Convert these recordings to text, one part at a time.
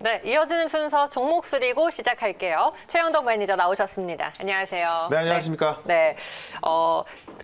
네, 이어지는 순서 종목 쓰리고 시작할게요. 최영덕 매니저 나오셨습니다. 안녕하세요. 네, 안녕하십니까. 네,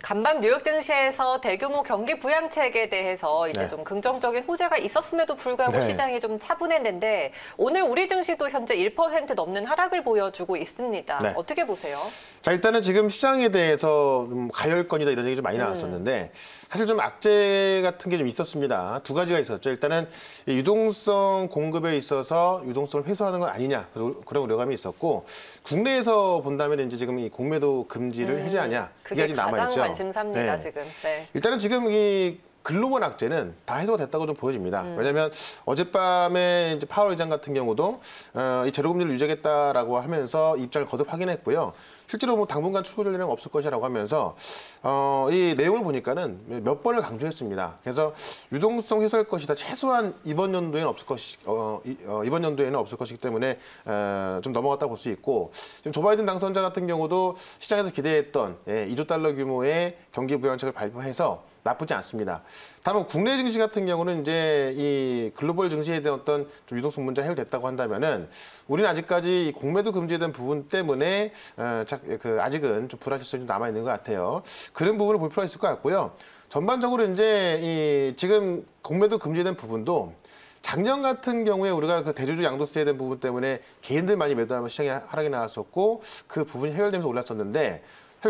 간밤 뉴욕 증시에서 대규모 경기 부양책에 대해서 이제 좀 긍정적인 호재가 있었음에도 불구하고 시장이 좀 차분했는데 오늘 우리 증시도 현재 1% 넘는 하락을 보여주고 있습니다. 어떻게 보세요? 자, 일단은 지금 시장에 대해서 좀 가열권이다 이런 얘기 좀 많이 나왔었는데 사실 좀 악재 같은 게 좀 있었습니다. 두 가지가 있었죠. 일단은 유동성 공급에 있어서 유동성을 회수하는 건 아니냐 그런 우려감이 있었고 국내에서 본다면 이제 지금 이 공매도 금지를 해제하냐 이게 아직 남아 있죠. 가장 관심사입니다 지금. 네. 일단은 지금 이 글로벌 악재는 다 해소가 됐다고 좀 보여집니다. 왜냐하면 어젯밤에 이제 파월 의장 같은 경우도 이 제로금리를 유지하겠다라고 하면서 입장을 거듭 확인했고요. 실제로 뭐 당분간 추후 전략은 없을 것이라고 하면서 이 내용을 보니까는 몇 번을 강조했습니다. 그래서 유동성 회수할 것이다. 최소한 이번 연도에는 없을 것이 이번 연도에는 없을 것이기 때문에 좀 넘어갔다 볼 수 있고 지금 조 바이든 당선자 같은 경우도 시장에서 기대했던 2조 달러 규모의 경기 부양책을 발표해서 나쁘지 않습니다. 다만 국내 증시 같은 경우는 이제 이 글로벌 증시에 대한 어떤 좀 유동성 문제가 해결됐다고 한다면은 우리는 아직까지 공매도 금지에 대한 부분 때문에 아직은 좀 불확실성이 좀 남아 있는 것 같아요. 그런 부분을 볼 필요가 있을 것 같고요. 전반적으로 이제 이 지금 공매도 금지에 대한 부분도 작년 같은 경우에 우리가 그 대주주 양도세에 대한 부분 때문에 개인들 많이 매도하면 시장에 하락이 나왔었고 그 부분이 해결되면서 올랐었는데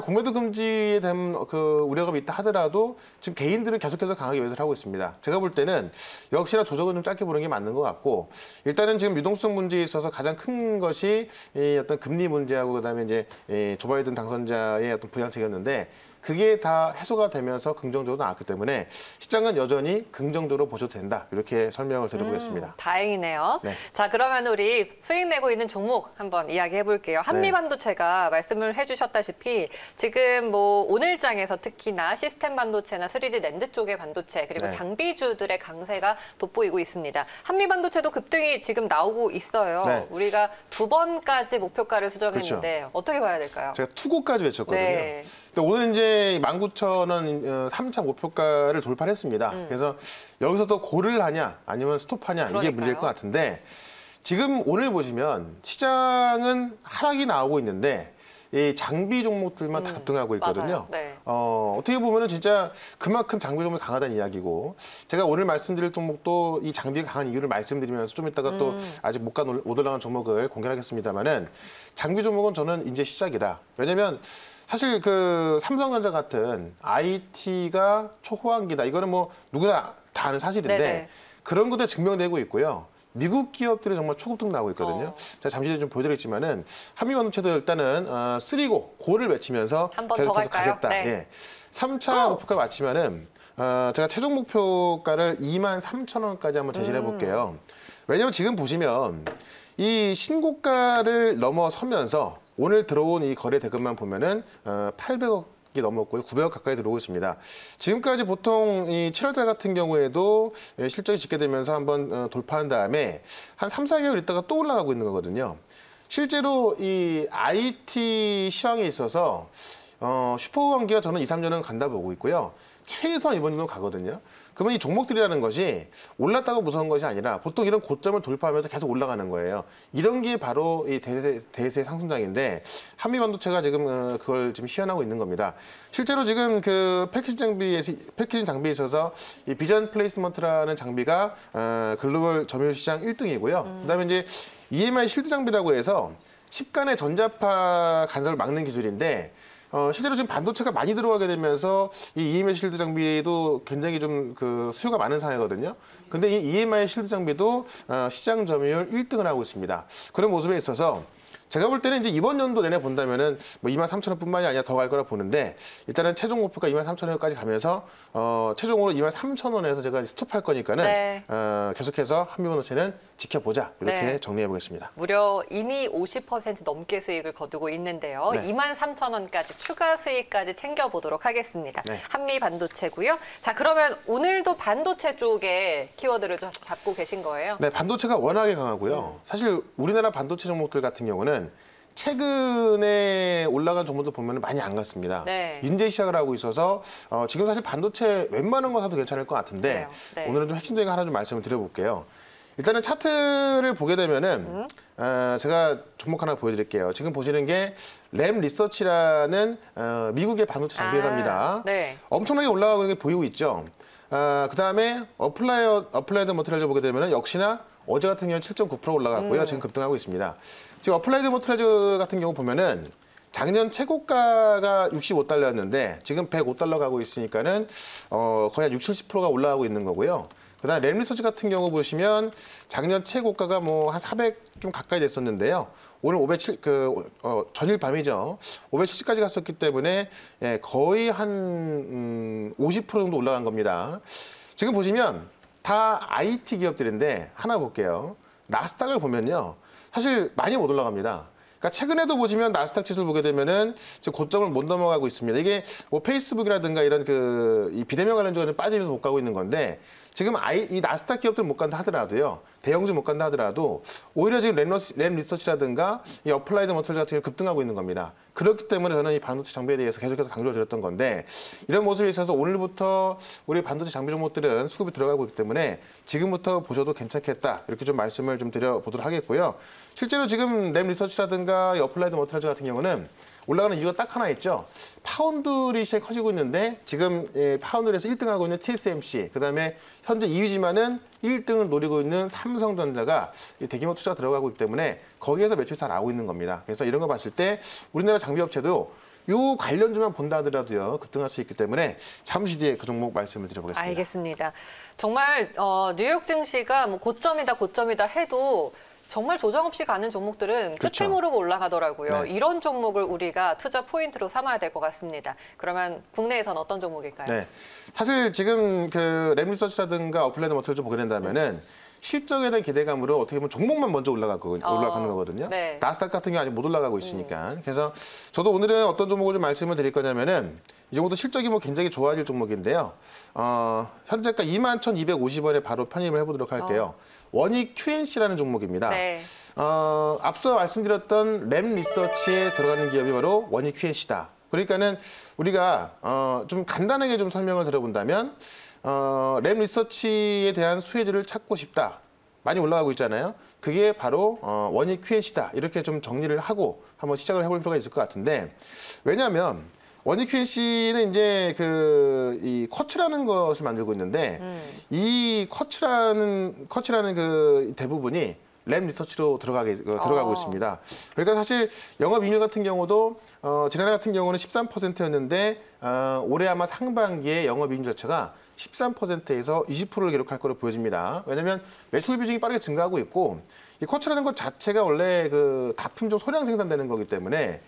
공매도 금지에 대한 그 우려감이 있다 하더라도 지금 개인들은 계속해서 강하게 매수를 하고 있습니다. 제가 볼 때는 역시나 조정은 좀 짧게 보는 게 맞는 것 같고 일단은 지금 유동성 문제에 있어서 가장 큰 것이 이 어떤 금리 문제하고 그다음에 이제 조 바이든 당선자의 어떤 부양책이었는데 그게 다 해소가 되면서 긍정적으로 나왔기 때문에 시장은 여전히 긍정적으로 보셔도 된다. 이렇게 설명을 드려보겠습니다. 다행이네요. 네. 자, 그러면 우리 수익 내고 있는 종목 한번 이야기해 볼게요. 한미반도체가 말씀을 해주셨다시피 지금 뭐 오늘장에서 특히나 시스템 반도체나 3D 낸드 쪽의 반도체 그리고 장비주들의 강세가 돋보이고 있습니다. 한미반도체도 급등이 지금 나오고 있어요. 우리가 2번까지 목표가를 수정했는데 어떻게 봐야 될까요? 제가 투고까지 외쳤거든요. 근데 오늘 이제 19,000원 3차 목표가를 돌파했습니다. 그래서 여기서 더 고를 하냐 아니면 스톱하냐 이게 문제일 것 같은데 지금 오늘 보시면 시장은 하락이 나오고 있는데 이 장비 종목들만 다 급등하고 있거든요. 어떻게 보면은 진짜 그만큼 장비 종목이 강하다는 이야기고 제가 오늘 말씀드릴 종목도 이 장비가 강한 이유를 말씀드리면서 좀 이따가 또 아직 못 올라간 종목을 공개하겠습니다만은 장비 종목은 저는 이제 시작이다. 왜냐면 사실 그 삼성전자 같은 IT가 초호황기다. 이거는 뭐 누구나 다 아는 사실인데 그런 것도 증명되고 있고요. 미국 기업들이 정말 초급등 나오고 있거든요. 제가 잠시 전에 좀 보여드렸지만은 한미반도체도 일단은 3고 고를 외치면서 계속해서 가겠다. 3차 목표가 마치면은 제가 최종 목표가를 23,000원까지 한번 제시를 해볼게요. 왜냐하면 지금 보시면 이 신고가를 넘어서면서 오늘 들어온 이 거래 대금만 보면은 800억이 넘었고요. 900억 가까이 들어오고 있습니다. 지금까지 보통 이 7월달 같은 경우에도 실적이 짓게 되면서 한번 돌파한 다음에 한 3, 4개월 있다가 또 올라가고 있는 거거든요. 실제로 이 IT 시황에 있어서 슈퍼호황기가 저는 2, 3년은 간다 보고 있고요. 최소한 이번 정도 가거든요. 그러면 이 종목들이라는 것이 올랐다고 무서운 것이 아니라 보통 이런 고점을 돌파하면서 계속 올라가는 거예요. 이런 게 바로 이 대세 상승장인데 한미반도체가 지금 그걸 지금 시연하고 있는 겁니다. 실제로 지금 그 패키징 장비에 있어서 이 비전 플레이스먼트라는 장비가 글로벌 점유율 시장 1등이고요. 그다음에 이제 EMI 실드 장비라고 해서 칩간의 전자파 간섭을 막는 기술인데 실제로 지금 반도체가 많이 들어가게 되면서 이 EMI 실드 장비도 굉장히 좀 그 수요가 많은 상황이거든요. 근데 이 EMI 실드 장비도 시장 점유율 1등을 하고 있습니다. 그런 모습에 있어서 제가 볼 때는 이제 이번 연도 내내 본다면은 뭐 23,000원뿐만이 아니라 더 갈 거라 보는데 일단은 최종 목표가 23,000원까지 가면서 최종으로 23,000원에서 제가 스톱할 거니까는 계속해서 한미반도체는 지켜보자 이렇게 정리해 보겠습니다. 무려 이미 50% 넘게 수익을 거두고 있는데요. 23,000원까지 추가 수익까지 챙겨보도록 하겠습니다. 한미반도체고요. 자, 그러면 오늘도 반도체 쪽에 키워드를 좀 잡고 계신 거예요? 네, 반도체가 워낙에 강하고요. 사실 우리나라 반도체 종목들 같은 경우는 최근에 올라간 종목들 보면 많이 안 갔습니다. 인제 시작을 하고 있어서 지금 사실 반도체 웬만한 거 사도 괜찮을 것 같은데 오늘은 좀 핵심적인 거 하나 좀 말씀을 드려볼게요. 일단은 차트를 보게 되면은 제가 종목 하나 보여드릴게요. 지금 보시는 게 램 리서치라는 미국의 반도체 장비 회사입니다. 네. 엄청나게 올라가고 있는 게 보이고 있죠. 그다음에 어플라이드 머티리얼즈 보게 되면은 역시나 어제 같은 경우는 7.9% 올라갔고요. 지금 급등하고 있습니다. 지금 어플라이드 머티리얼즈 같은 경우 보면은 작년 최고가가 65달러였는데 지금 105달러 가고 있으니까는 거의 한 60, 70%가 올라가고 있는 거고요. 그다음 램 리서치 같은 경우 보시면 작년 최고가가 뭐 한 400 좀 가까이 됐었는데요. 오늘 507 전일 밤이죠. 570까지 갔었기 때문에 거의 한 50% 정도 올라간 겁니다. 지금 보시면 다 IT 기업들인데 하나 볼게요. 나스닥을 보면요. 사실 많이 못 올라갑니다. 그러니까 최근에도 보시면 나스닥 지수를 보게 되면은 지금 고점을 못 넘어가고 있습니다. 이게 뭐 페이스북이라든가 이런 이 비대면 관련주가 좀 빠지면서 못 가고 있는 건데 지금 이 나스닥 기업들 못 간다 하더라도요. 대형주 못 간다 하더라도 오히려 지금 램 리서치라든가 이 어플라이드 머티리얼 같은 경우 급등하고 있는 겁니다. 그렇기 때문에 저는 이 반도체 장비에 대해서 계속해서 강조를 드렸던 건데 이런 모습에 있어서 오늘부터 우리 반도체 장비 종목들은 수급이 들어가고 있기 때문에 지금부터 보셔도 괜찮겠다. 이렇게 좀 말씀을 좀 드려보도록 하겠고요. 실제로 지금 램 리서치라든가 이 어플라이드 머티리얼 같은 경우는 올라가는 이유가 딱 하나 있죠. 파운드리 시장이 커지고 있는데 지금 파운드리에서 1등하고 있는 TSMC, 그다음에 현재 2위지만은 1등을 노리고 있는 삼성전자가 대규모 투자가 들어가고 있기 때문에 거기에서 매출이 다 나오고 있는 겁니다. 그래서 이런 거 봤을 때 우리나라 장비업체도 요 관련주만 본다 하더라도요 급등할 수 있기 때문에 잠시 뒤에 그 종목 말씀을 드려보겠습니다. 알겠습니다. 정말 뉴욕 증시가 뭐 고점이다 해도 정말 조정 없이 가는 종목들은 그렇죠. 끝을 모르고 올라가더라고요. 네. 이런 종목을 우리가 투자 포인트로 삼아야 될 것 같습니다. 그러면 국내에선 어떤 종목일까요? 네, 사실 지금 램 리서치라든가 어플라이드 머티리얼 보게 된다면은 실적에 대한 기대감으로 어떻게 보면 종목만 먼저 올라가는 거거든요. 네. 나스닥 같은 경우 아직 못 올라가고 있으니까. 그래서 저도 오늘은 어떤 종목을 좀 말씀을 드릴 거냐면은 이 정도 실적이 뭐 굉장히 좋아질 종목인데요. 현재가 21,250원에 바로 편입을 해보도록 할게요. 원익 QNC라는 종목입니다. 네. 앞서 말씀드렸던 램 리서치에 들어가는 기업이 바로 원익 QNC다. 그러니까는 우리가 좀 간단하게 좀 설명을 드려본다면 램 리서치에 대한 수혜주를 찾고 싶다. 많이 올라가고 있잖아요. 그게 바로 원익 QNC다. 이렇게 좀 정리를 하고 한번 시작을 해볼 필요가 있을 것 같은데 왜냐하면 원익 QNC는 이제 이 쿼츠라는 것을 만들고 있는데 이 쿼츠라는 그 대부분이 램 리서치로 들어가고 있습니다. 그러니까 사실 영업이익률 같은 경우도 지난해 같은 경우는 13%였는데 올해 아마 상반기에 영업이익률 자체가 13%에서 20%를 기록할 거로 보여집니다. 왜냐하면 매출 비중이 빠르게 증가하고 있고 이 쿼츠라는 것 자체가 원래 다품종 소량 생산되는 거기 때문에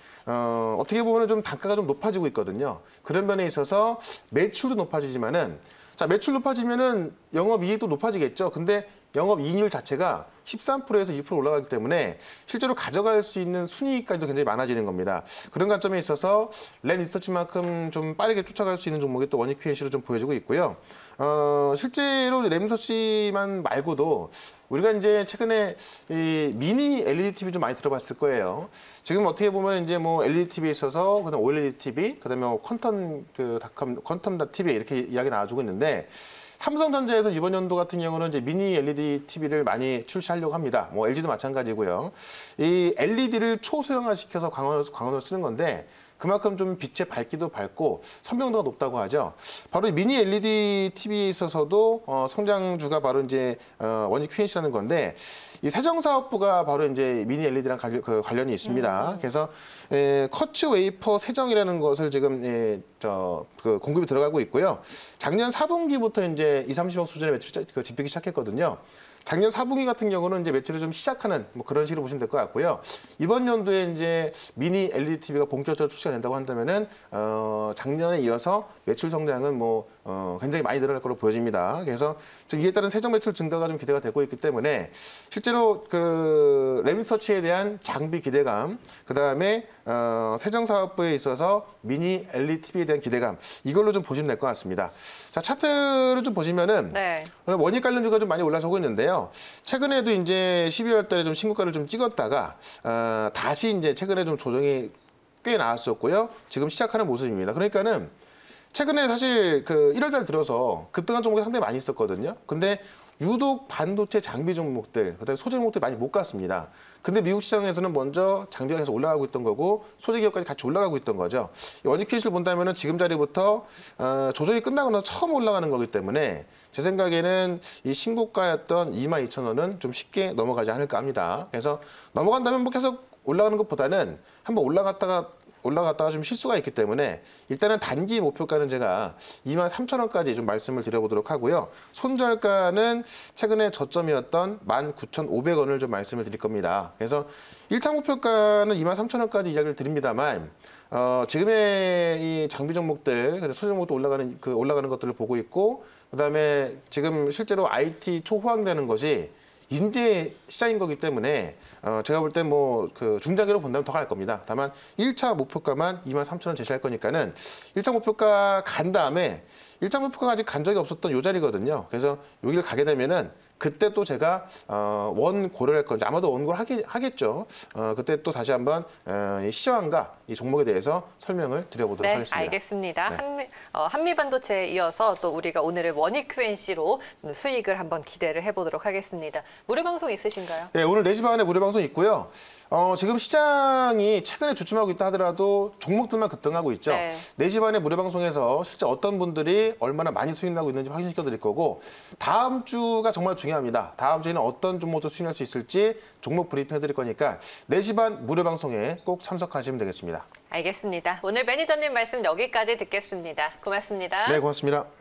어떻게 보면 좀 단가가 좀 높아지고 있거든요. 그런 면에 있어서 매출도 높아지지만은 매출 높아지면은 영업이익도 높아지겠죠. 근데 영업이익률 자체가 13%에서 20% 올라가기 때문에 실제로 가져갈 수 있는 순이익까지도 굉장히 많아지는 겁니다. 그런 관점에 있어서 램 리서치만큼 좀 빠르게 쫓아갈 수 있는 종목이 또 원익 QNC로 좀 보여지고 있고요. 실제로 램 리서치만 말고도 우리가 이제 최근에 이 미니 LED TV 좀 많이 들어봤을 거예요. 지금 어떻게 보면 이제 뭐 LED TV에 있어서 그다음 OLED TV, 그다음에 퀀텀 TV 이렇게 이야기 나와주고 있는데. 삼성전자에서 이번 연도 같은 경우는 이제 미니 LED TV를 많이 출시하려고 합니다. 뭐 LG도 마찬가지고요. 이 LED를 초소형화시켜서 광원으로 쓰는 건데 그만큼 좀 빛의 밝기도 밝고 선명도가 높다고 하죠. 바로 이 미니 LED TV에 있어서도 성장주가 바로 이제 원익 QNC라는 건데 이 세정사업부가 바로 이제 미니 LED랑 관련이 있습니다. 그래서 커츠 웨이퍼 세정이라는 것을 지금 공급이 들어가고 있고요. 작년 4분기부터 이제 30억 수준의 매출이 집히기 시작했거든요. 작년 4분기 같은 경우는 이제 매출을 좀 시작하는 뭐 그런 식으로 보시면 될 것 같고요. 이번 연도에 이제 미니 LED TV가 본격적으로 출시가 된다고 한다면은 작년에 이어서 매출 성장은 뭐 굉장히 많이 늘어날 것으로 보여집니다. 그래서 이에 따른 세정 매출 증가가 좀 기대가 되고 있기 때문에 실제로 램 리서치에 대한 장비 기대감, 그 다음에 세정 사업부에 있어서 미니 LED TV에 대한 기대감 이걸로 좀 보시면 될 것 같습니다. 자 차트를 좀 보시면은 네. 원익 관련주가 좀 많이 올라서고 있는데요. 최근에도 이제 12월 달에 좀 신고가를 좀 찍었다가 다시 이제 최근에 좀 조정이 꽤 나왔었고요. 지금 시작하는 모습입니다. 그러니까는 최근에 사실 1월 달 들어서 급등한 종목이 상당히 많이 있었거든요. 근데 유독 반도체 장비 종목들, 그다음에 소재 종목들 많이 못 갔습니다. 근데 미국 시장에서는 먼저 장비가 계속 올라가고 있던 거고 소재 기업까지 같이 올라가고 있던 거죠. 원익 퀴즈를 본다면은 지금 자리부터 조정이 끝나고 나서 처음 올라가는 거기 때문에 제 생각에는 이 신고가였던 22,000원은 좀 쉽게 넘어가지 않을까 합니다. 그래서 넘어간다면 뭐 계속 올라가는 것보다는 한번 올라갔다가 좀 실수가 있기 때문에 일단은 단기 목표가는 제가 23,000원까지 좀 말씀을 드려보도록 하고요. 손절가는 최근에 저점이었던 19,500원을 좀 말씀을 드릴 겁니다. 그래서 1차 목표가는 23,000원까지 이야기를 드립니다만 지금의 이 장비 종목들, 소재 종목도 올라가는 것들을 보고 있고 그다음에 지금 실제로 IT 초호황되는 것이 인재 시장인 거기 때문에 제가 볼 때 뭐 중장기로 본다면 더 갈 겁니다. 다만 1차 목표가만 23,000원 제시할 거니까는 1차 목표가 간 다음에 1차 목표가 아직 간 적이 없었던 요 자리거든요. 그래서 여기를 가게 되면은 그때 또 제가 원고를 할 건지 아마도 원고를 하겠죠. 그때 또 다시 한번 이 시장과 이 종목에 대해서 설명을 드려보도록 네, 하겠습니다. 알겠습니다. 네. 한미반도체에 이어서 또 우리가 오늘의 원익 Q&C로 수익을 한번 기대를 해보도록 하겠습니다. 무료 방송 있으신가요? 네, 오늘 4시 반에 무료 방송 있고요. 지금 시장이 최근에 주춤하고 있다 하더라도 종목들만 급등하고 있죠. 네. 4시 반에 무료 방송에서 실제 어떤 분들이 얼마나 많이 수익 나고 있는지 확인시켜 드릴 거고 다음 주가 정말 중요합니다. 다음 주에는 어떤 종목도 수익날 수 있을지 종목 브리핑 해드릴 거니까 4시 반 무료 방송에 꼭 참석하시면 되겠습니다. 알겠습니다. 오늘 매니저님 말씀 여기까지 듣겠습니다. 고맙습니다. 네, 고맙습니다.